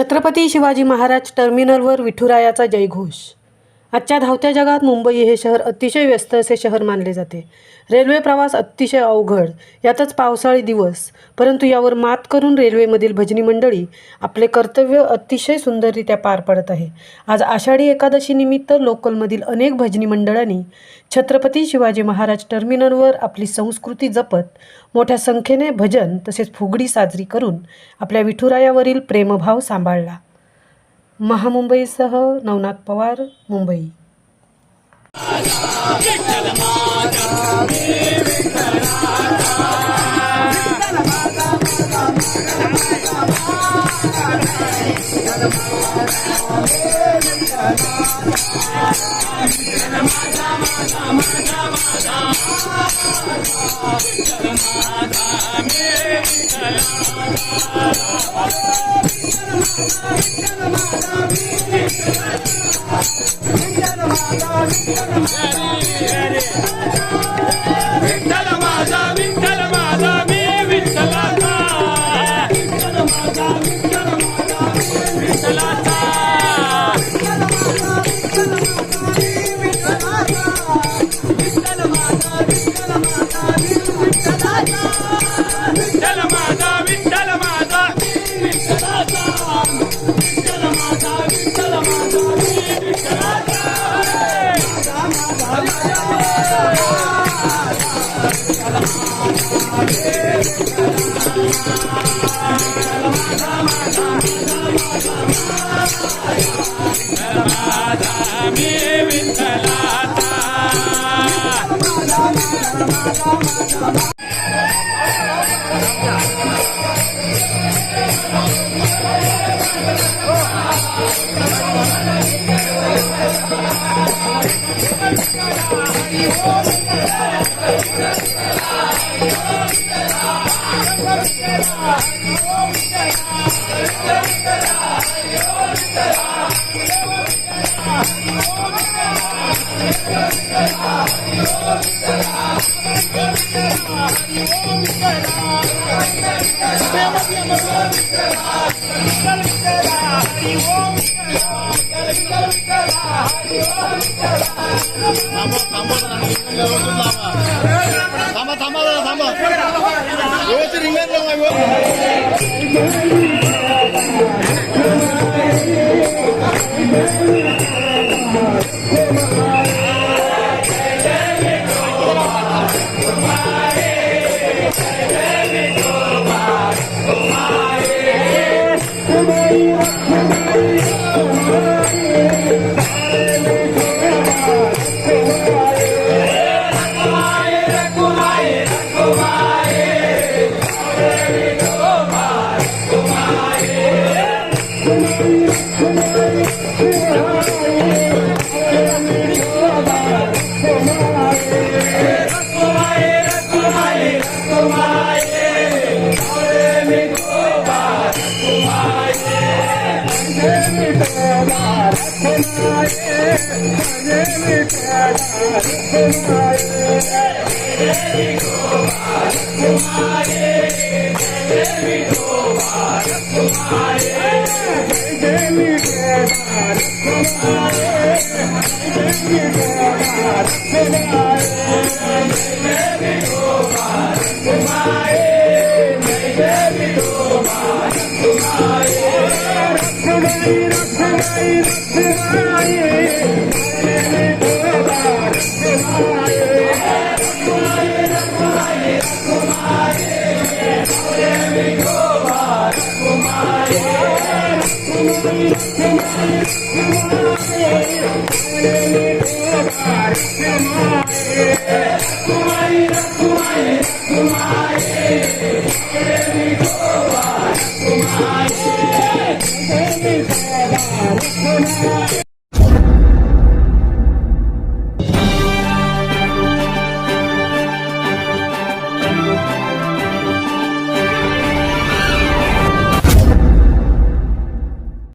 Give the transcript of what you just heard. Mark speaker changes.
Speaker 1: छत्रपती शिवाजी महाराज टर्मिनलवर विठुरायाचा जयघोष। आजच्या धावत्या जगात मुंबई हे शहर अतिशय व्यस्त असे शहर मानले जाते। रेल्वे प्रवास अतिशय अवघड, यातच पावसाळी दिवस, परंतु यावर मात करून रेल्वेमधील भजनी मंडळी आपले कर्तव्य अतिशय सुंदररित्या पार पडत आहे। आज आषाढी एकादशी निमित्त लोकलमधील अनेक भजनी मंडळांनी छत्रपती शिवाजी महाराज टर्मिनलवर आपली संस्कृती जपत मोठ्या संख्येने भजन तसेच फुगडी साजरी करून आपल्या विठुरायावरील प्रेमभाव सांभाळला। महामुंबईसह नवनाथ पवार, मुंबई।